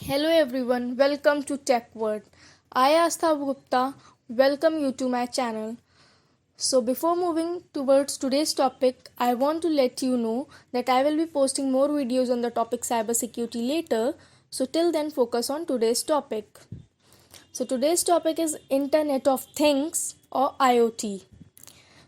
Hello everyone, welcome to Tech Word. I Astha Gupta welcome you to my channel. So before moving towards today's topic, I want to let you know that I will be posting more videos on the topic cybersecurity later. So till then focus on today's topic. So today's topic is Internet of Things or IoT.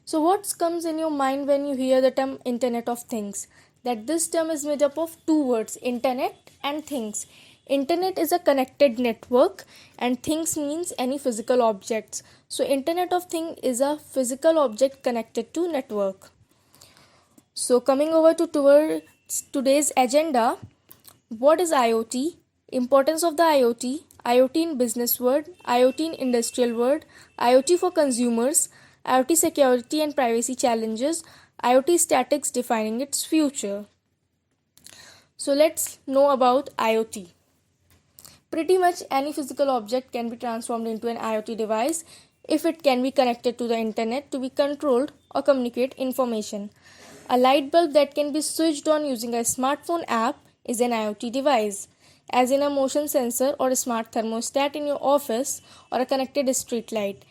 So what comes in your mind when you hear the term Internet of Things? That this term is made up of two words, internet and things. Internet is a connected network and things means any physical objects. So Internet of Thing is a physical object connected to network. So coming over to towards today's agenda, what is IoT? Importance of the IoT, IoT in business world, IoT in industrial world, IoT for consumers, IoT security and privacy challenges, IoT statistics defining its future. So let's know about IoT. Pretty much any physical object can be transformed into an IoT device if it can be connected to the internet to be controlled or communicate information. A light bulb that can be switched on using a smartphone app is an IoT device, as in a motion sensor or a smart thermostat in your office or a connected street light.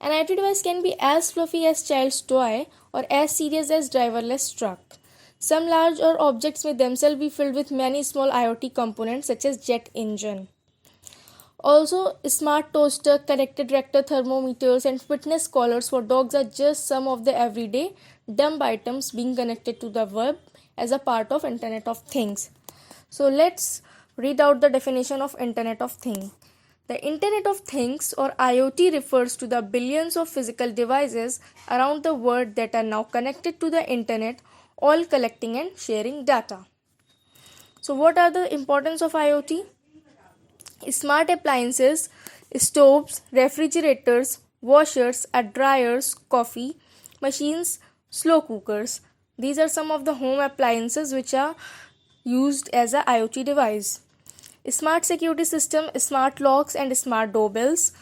An IoT device can be as fluffy as child's toy or as serious as driverless truck. Some larger objects may themselves be filled with many small IoT components such as jet engine. Also, smart toaster, connected reactor thermometers, and fitness collars for dogs are just some of the everyday dumb items being connected to the web as a part of Internet of Things. So let's read out the definition of Internet of Things. The Internet of Things or IoT refers to the billions of physical devices around the world that are now connected to the internet, all collecting and sharing data. So what are the importance of IoT? Smart appliances, stoves, refrigerators, washers, dryers, coffee machines, slow cookers. These are some of the home appliances which are used as a IoT device. Smart security system, smart locks and smart doorbells.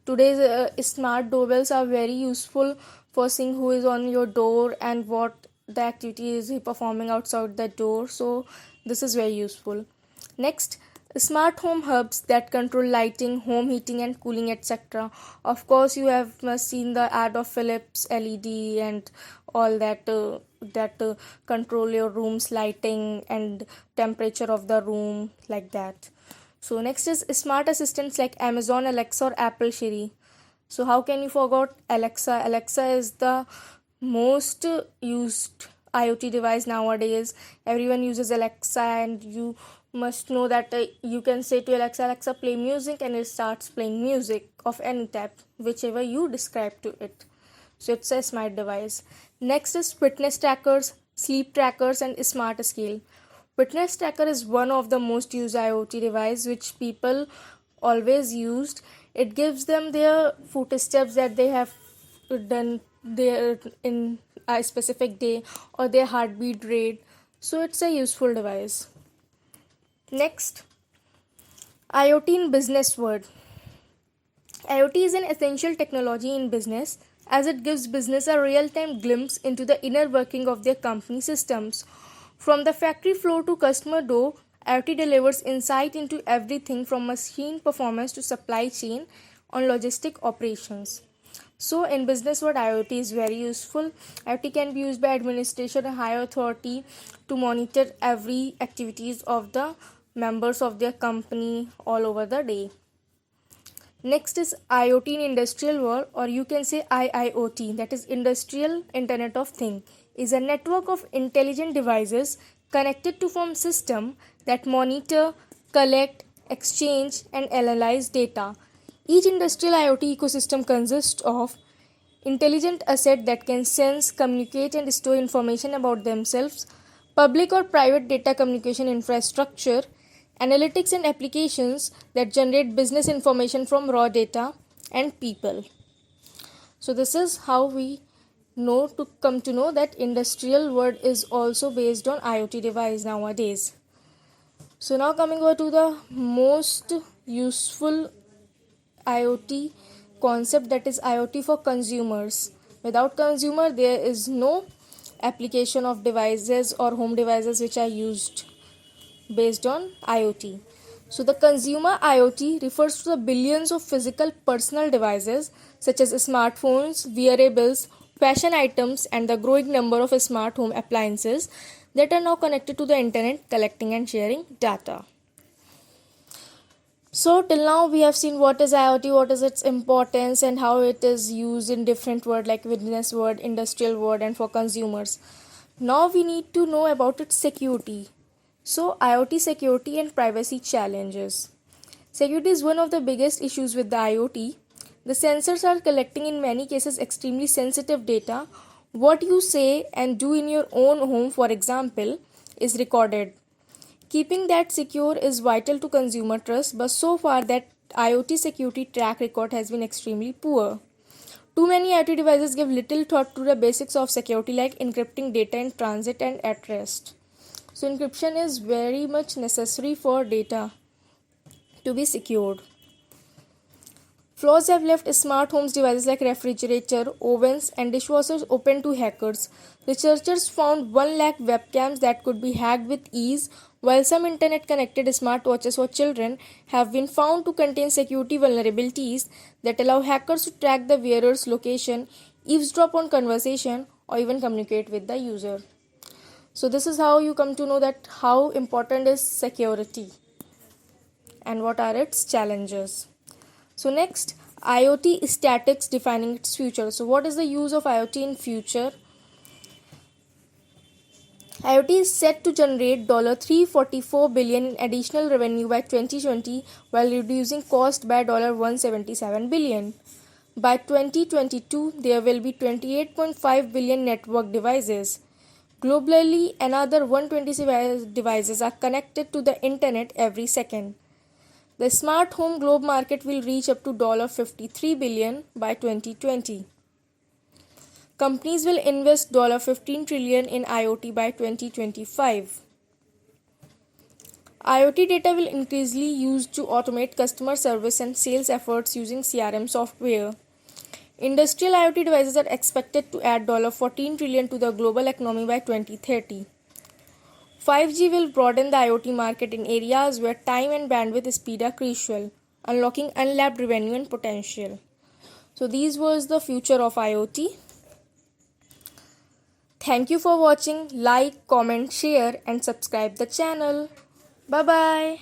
Today's smart doorbells are very useful for seeing who is on your door and what the activity is he performing outside the door. So this is very useful. Next, smart home hubs that control lighting, home heating and cooling, etc. Of course, you have seen the ad of Philips LED and all that control your room's lighting and temperature of the room like that. So next is smart assistants like Amazon Alexa or Apple Siri. So how can you forget Alexa? Alexa is the most used IoT device nowadays. Everyone uses Alexa, and you must know that you can say to Alexa, Alexa, play music, and it starts playing music of any type, whichever you describe to it. So it's a smart device. Next is fitness trackers, sleep trackers, and smart scale. Fitness tracker is one of the most used IoT device which people always used. It gives them their footsteps that they have done there in a specific day or their heartbeat rate. So it's a useful device. Next, IoT in business world. IoT is an essential technology in business as it gives business a real-time glimpse into the inner working of their company systems. From the factory floor to customer door, IoT delivers insight into everything from machine performance to supply chain on logistic operations. So in business world, IoT is very useful. IoT can be used by administration and higher authority to monitor every activities of the members of their company all over the day. Next is IoT in industrial world, or you can say IIoT, that is Industrial Internet of Things, is a network of intelligent devices connected to form system that monitor, collect, exchange and analyze data. Each industrial IoT ecosystem consists of intelligent asset that can sense, communicate and store information about themselves, public or private data communication infrastructure, analytics and applications that generate business information from raw data and people. So this is how we come to know that industrial world is also based on IoT device nowadays. So now coming over to the most useful IoT concept, that is IoT for consumers. Without consumer there is no application of devices or home devices which are used based on IoT. So the consumer IoT refers to the billions of physical personal devices such as smartphones, wearables, fashion items, and the growing number of smart home appliances that are now connected to the internet, collecting and sharing data. So till now we have seen what is IoT, what is its importance, and how it is used in different world like business world, industrial world, and for consumers. Now we need to know about its security. So IoT security and privacy challenges. Security is one of the biggest issues with the IoT. The sensors are collecting in many cases extremely sensitive data. What you say and do in your own home, for example, is recorded. Keeping that secure is vital to consumer trust, but so far that IoT security track record has been extremely poor. Too many IoT devices give little thought to the basics of security like encrypting data in transit and at rest. So encryption is very much necessary for data to be secured. Flaws have left smart homes devices like refrigerator, ovens, and dishwashers open to hackers. Researchers found 1 lakh webcams that could be hacked with ease, while some internet connected smartwatches for children have been found to contain security vulnerabilities that allow hackers to track the wearer's location, eavesdrop on conversation, or even communicate with the user. So this is how you come to know that how important is security and what are its challenges. So next, IoT statics defining its future. So what is the use of IoT in future? IoT is set to generate $344 billion in additional revenue by 2020 while reducing cost by $177 billion. By 2022, there will be 28.5 billion network devices. Globally, another 126 devices are connected to the internet every second. The smart home globe market will reach up to $53 billion by 2020. Companies will invest $15 trillion in IoT by 2025. IoT data will increasingly used to automate customer service and sales efforts using CRM software. Industrial IoT devices are expected to add $14 trillion to the global economy by 2030. 5G will broaden the IoT market in areas where time and bandwidth speed are crucial, unlocking untapped revenue and potential. So these was the future of IoT. Thank you for watching. Like, comment, share and subscribe the channel. Bye bye.